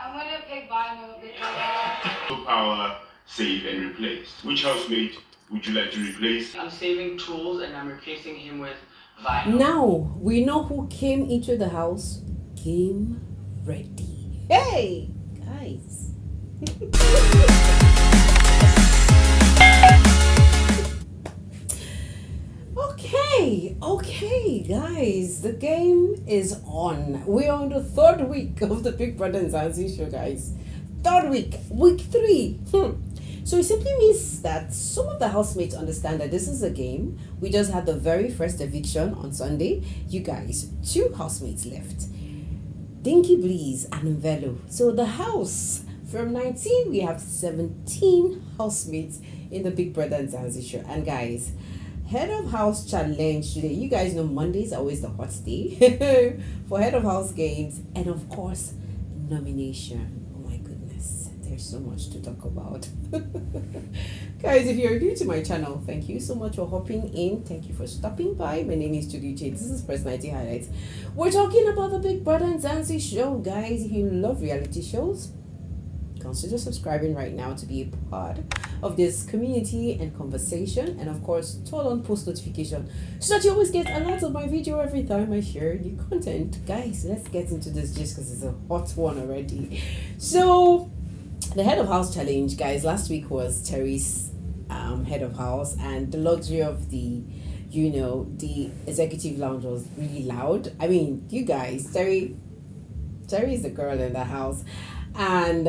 I'm gonna pick vinyl because power, save, and replace. Which housemate would you like to replace? I'm saving tools and I'm replacing him with vinyl. Now we know who came into the house. Game ready. Hey, guys. Okay, guys. The game is on. We're on the third week of the Big Bbmzansi show, guys. Third week, week 3. So it simply means that some of the housemates understand that this is a game. We just had the very first eviction on Sunday. You guys, 2 housemates left. Dinky Breeze and Velo. So the house from 19, we have 17 housemates in the Big Bbmzansi show. And guys, head of house challenge today. You guys know Mondays are always the hot day for head of house games, and of course, nomination. Oh my goodness, there's so much to talk about. Guys, if you're new to my channel, thank you so much for hopping in. Thank you for stopping by. My name is Judy J. This is Personality Highlights. We're talking about the Big Bbmzansi show, guys. If you love reality shows, consider subscribing right now to be a part of this community and conversation, and of course turn on post notification so that you always get alerts of my video every time I share new content. Guys, let's get into this just because it's a hot one already. So the head of house challenge, guys, last week was Terry's head of house, and the luxury of the the executive lounge was really loud. I mean, you guys, Terry is the girl in the house. And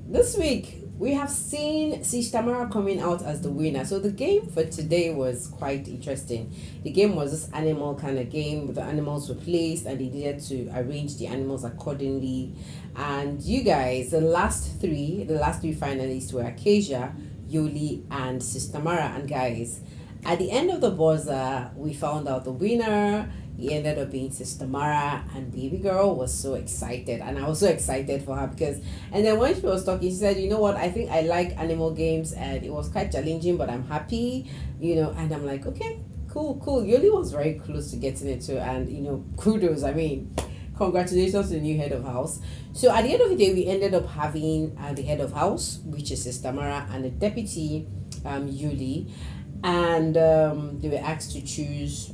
this week we have seen Tamara coming out as the winner. So the game for today was quite interesting. The game was this animal kind of game. The animals were placed and they needed to arrange the animals accordingly. And you guys, the last three finalists were Acacia, Yoli, and Tamara. And guys, at the end of the buzzer, we found out the winner. He ended up being Tamara, and baby girl was so excited, and I was so excited for her because, and then when she was talking, she said, you know what, I think I like animal games, and it was quite challenging, but I'm happy, and I'm like, okay, cool. Yoli was very close to getting it too, and kudos. I mean, congratulations to the new head of house. So at the end of the day, we ended up having the head of house, which is Tamara, and the deputy, Yuli, and they were asked to choose.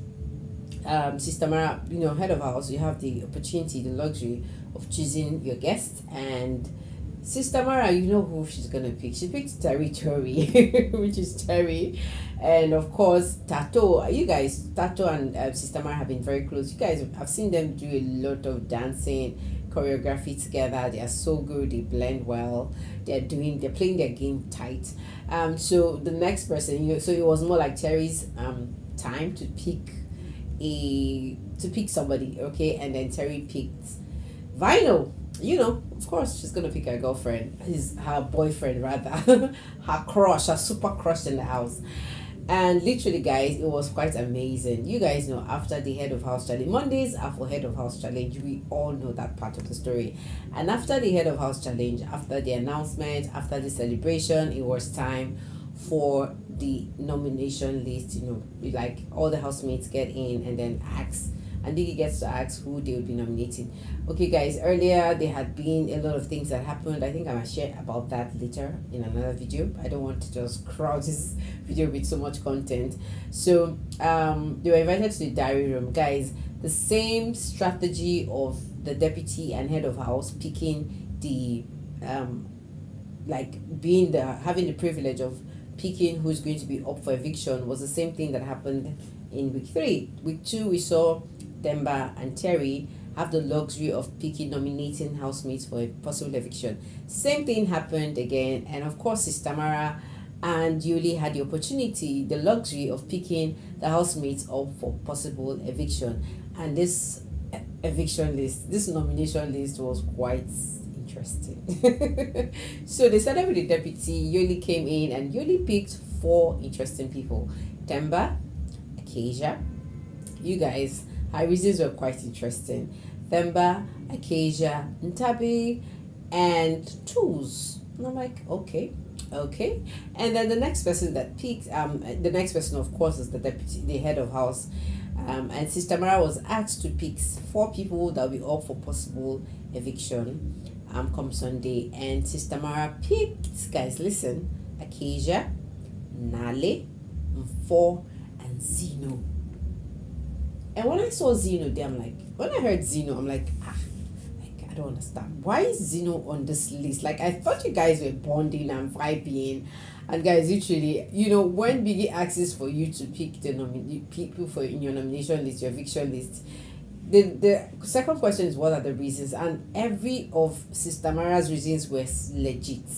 Tamara, head of house, you have the opportunity, the luxury of choosing your guest, and Tamara, you know who she's gonna pick. She picked Territory, which is Terry, and of course Tato. You guys, Tato and Tamara have been very close. You guys, I've seen them do a lot of dancing, choreography together. They are so good. They blend well. They're playing their game tight. So the next person, so it was more like Terry's time to pick somebody, okay, and then Terry picked Vinyl. Of course she's gonna pick her girlfriend, her boyfriend rather, her crush, her super crush in the house. And literally, guys, it was quite amazing. You guys know, after the head of house challenge, Mondays are for head of house challenge. We all know that part of the story. And after the head of house challenge, after the announcement, after the celebration, it was time for the nomination list. Like all the housemates get in and then ask, and Diggy gets to ask who they will be nominating. Okay, guys, earlier there had been a lot of things that happened. I think I might share about that later in another video. I don't want to just crowd this video with so much content. So they were invited to the diary room, guys. The same strategy of the deputy and head of house picking the having the privilege of picking who's going to be up for eviction was the same thing that happened in week 3. Week 2, we saw Demba and Terry have the luxury of nominating housemates for a possible eviction. Same thing happened again, and of course Tamara and Yuli had the opportunity, the luxury of picking the housemates up for possible eviction. And this nomination list was quite interesting. So they started with the deputy. Yoli came in and Yoli picked 4 interesting people: Temba, Acacia. You guys, her reasons were quite interesting. Temba, Acacia, Ntabi, and Tools. And I'm like, okay. And then the next person that picked, the next person, of course, is the deputy, the head of house. And Sister Tamara was asked to pick 4 people that will be up for possible eviction. come Sunday, and Sister Mara picked, guys, listen, Acacia, Nale, Mfo, and Zeno. And when I saw Zeno there, I'm like, when I heard Zeno, I'm like, I don't understand. Why is Zeno on this list? Like, I thought you guys were bonding and vibing. And guys, literally, when Biggie asks for you to pick the people for in your nomination list, your eviction list, the second question is, what are the reasons? And every of Sister Mara's reasons were legit.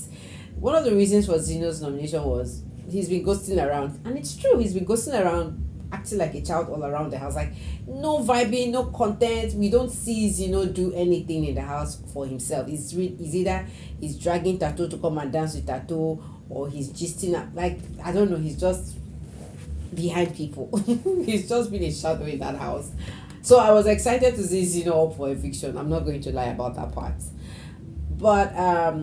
One of the reasons for Zeno's nomination was he's been ghosting around. And it's true, he's been ghosting around, acting like a child all around the house. Like, no vibing, no content. We don't see Zeno do anything in the house for himself. It's either he's dragging Tattoo to come and dance with Tattoo, or he's gisting up. Like, I don't know, he's just behind people. He's just been a shadow in that house. So I was excited to see Zeno up for eviction. I'm not going to lie about that part. But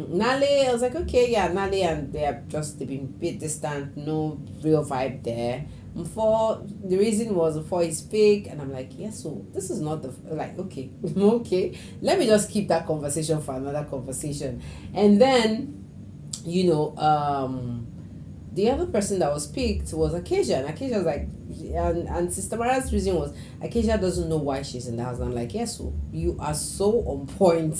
Nale, I was like, okay, yeah, Nale and they've been a bit distant, no real vibe there. The reason was Mfo is fake, and I'm like, yes, so this is not okay, okay, let me just keep that conversation for another conversation. And then, the other person that was picked was Acacia, and Acacia was like, and Sister Mara's reason was Acacia doesn't know why she's in the house. And I'm like, yes, so you are so on point.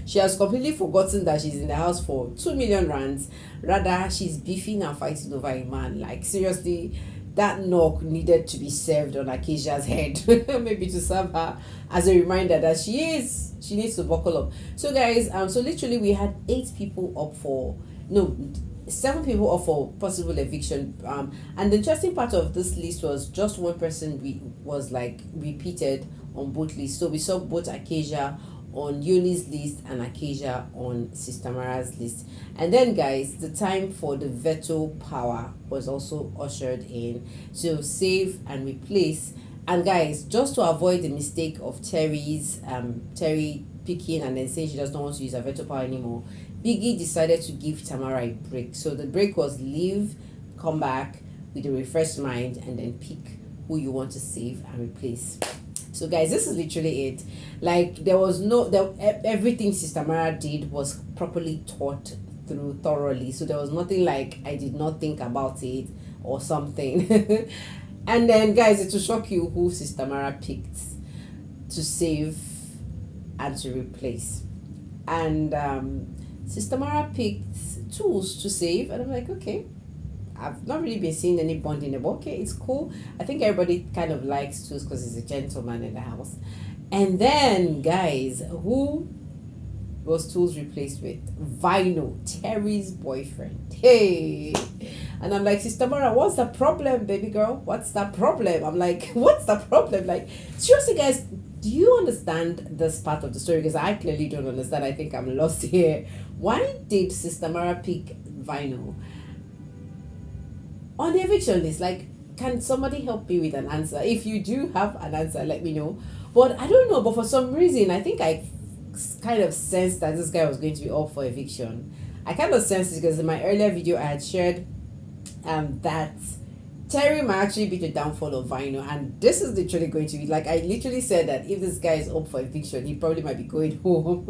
She has completely forgotten that she's in the house for 2 million rands. Rather, she's beefing and fighting over a man. Like, seriously, that knock needed to be served on Acacia's head. Maybe to serve her as a reminder that she needs to buckle up. So guys, so literally we had 7 people up for possible eviction. And the interesting part of this list was just one person was like repeated on both lists. So we saw both Acacia on Yoli's list and Acacia on Sister Mara's list. And then guys, the time for the veto power was also ushered in. So save and replace. And guys, just to avoid the mistake of Terry picking and then saying she does not want to use her veto power anymore, Biggie decided to give Tamara a break. So the break was leave, come back with a refreshed mind, and then pick who you want to save and replace. So guys, this is literally it. Like, everything Sister Mara did was properly thought through thoroughly. So there was nothing like I did not think about it or something. And then guys, it will shock you who Sister Mara picked to save and to replace. And Sister Mara picked tools to save, and I'm like, okay, I've not really been seeing any bonding there, but okay, it's cool. I think everybody kind of likes tools because he's a gentleman in the house. And then guys, who was tools replaced with? Vino, Terry's boyfriend. Hey, and I'm like, Sister Mara, what's the problem, baby girl? What's the problem? I'm like, what's the problem? Like, seriously guys, do you understand this part of the story? Because I clearly don't understand. I think I'm lost here. Why did Sister Mara pick Vino on the eviction list? Like, can somebody help me with an answer? If you do have an answer, let me know. But I don't know, but for some reason, I think I kind of sensed that this guy was going to be up for eviction. I kind of sensed it because in my earlier video, I had shared that Terry might actually be the downfall of Vino, and this is literally going to be, like, I literally said that if this guy is up for eviction, he probably might be going home.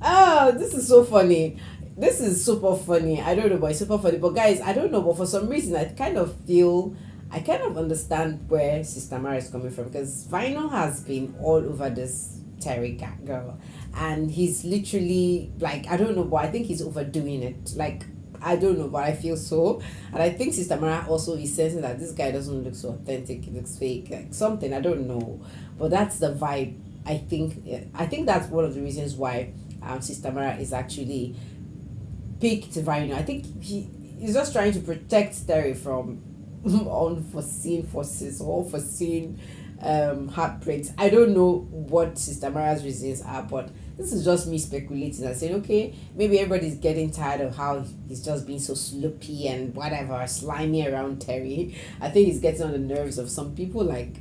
Oh, this is so funny. This is super funny. I don't know, but it's super funny. But guys, I don't know, but for some reason, I kind of understand where Sister Mara is coming from, because Vino has been all over this Terry girl, and he's literally, like, I don't know, but I think he's overdoing it. Like, I don't know, but I feel so. And I think Sister Mara also is sensing that this guy doesn't look so authentic, he looks fake, like something, I don't know. But that's the vibe. I think that's one of the reasons why Sister Mara is actually picked Vino. I think he's just trying to protect Terry from unforeseen forces or unforeseen heartbreaks. I don't know what Sister Mara's reasons are, but this is just me speculating and saying, okay, maybe everybody's getting tired of how he's just being so sloppy and whatever, slimy around Terry. I think he's getting on the nerves of some people like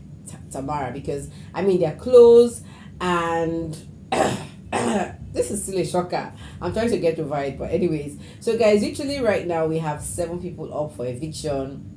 Tamara, because I mean they're close, and this is still a shocker. I'm trying to get over it, but anyways, so guys, literally right now we have 7 people up for eviction.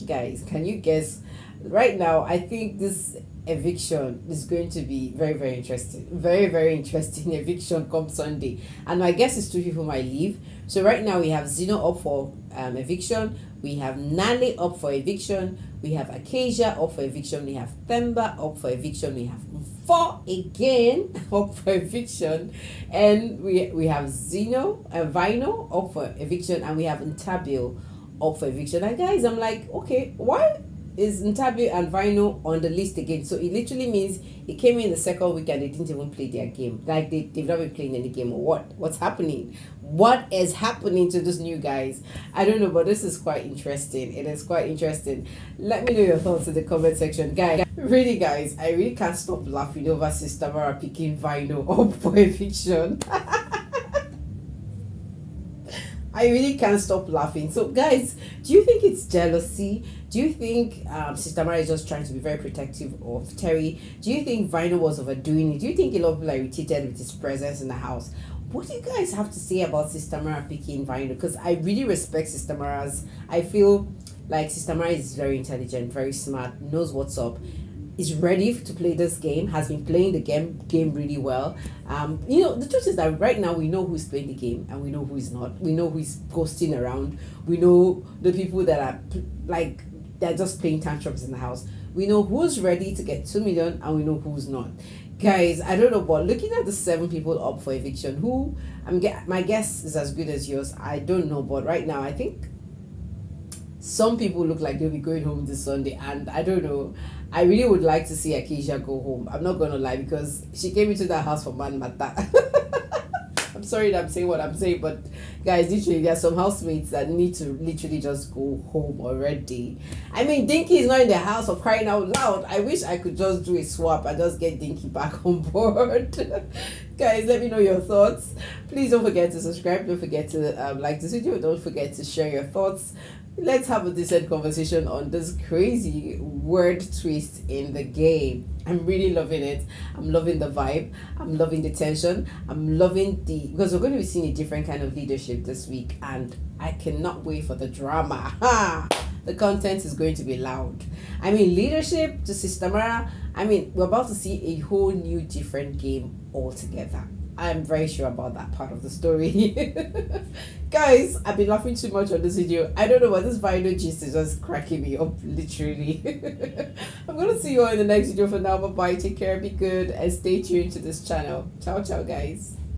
Guys, can you guess right now, I think this eviction is going to be very, very interesting. Very, very interesting eviction come Sunday. And my guess is two people might leave. So right now we have Zeno up for eviction. We have Nale up for eviction. We have Acacia up for eviction. We have Themba up for eviction. We have Four again up for eviction. And we have Zeno and Vino up for eviction. And we have Ntabio up for eviction. And guys, I'm like, okay, why is Ntabio and Vino on the list again? So it literally means it came in the second week and they didn't even play their game. Like they've not been playing any game or what? What's happening? What is happening to those new guys? I don't know, but this is quite interesting. It is quite interesting. Let me know your thoughts in the comment section. Guys, really guys, I really can't stop laughing over Sister Tamara picking Vino up for eviction. I really can't stop laughing. So, guys, do you think it's jealousy? Do you think Sister Tamara is just trying to be very protective of Terry? Do you think Vino was overdoing it? Do you think a lot of people are irritated with his presence in the house? What do you guys have to say about Sister Tamara picking Vino? Because I really respect Sister Tamara's. I feel like Sister Tamara is very intelligent, very smart, knows what's up, is ready to play this game, has been playing the game really well. The truth is that right now we know who's playing the game and we know who is not. We know who's ghosting around. We know the people that are like they're just playing tantrums in the house. We know who's ready to get 2 million and we know who's not. Guys, I don't know, but looking at the 7 people up for eviction, my guess is as good as yours. I don't know, but right now I think some people look like they'll be going home this Sunday, and I don't know. I really would like to see Acacia go home. I'm not gonna lie, because she came into that house for man mata. I'm sorry that I'm saying what I'm saying, but guys, literally, there are some housemates that need to literally just go home already. I mean, Dinky is not in the house for crying out loud. I wish I could just do a swap and just get Dinky back on board. Guys, let me know your thoughts. Please don't forget to subscribe. Don't forget to like this video. Don't forget to share your thoughts. Let's have a decent conversation on this crazy word twist in the game. I'm really loving it. I'm loving the vibe. I'm loving the tension. I'm loving because we're going to be seeing a different kind of leadership this week, and I cannot wait for the drama. The content is going to be loud. I mean, leadership to Sister Tamara. I mean, we're about to see a whole new different game altogether. I'm very sure about that part of the story. Guys, I've been laughing too much on this video. I don't know, but this Vino gist is just cracking me up, literally. I'm going to see you all in the next video. For now, bye-bye. Take care, be good, and stay tuned to this channel. Ciao, ciao, guys.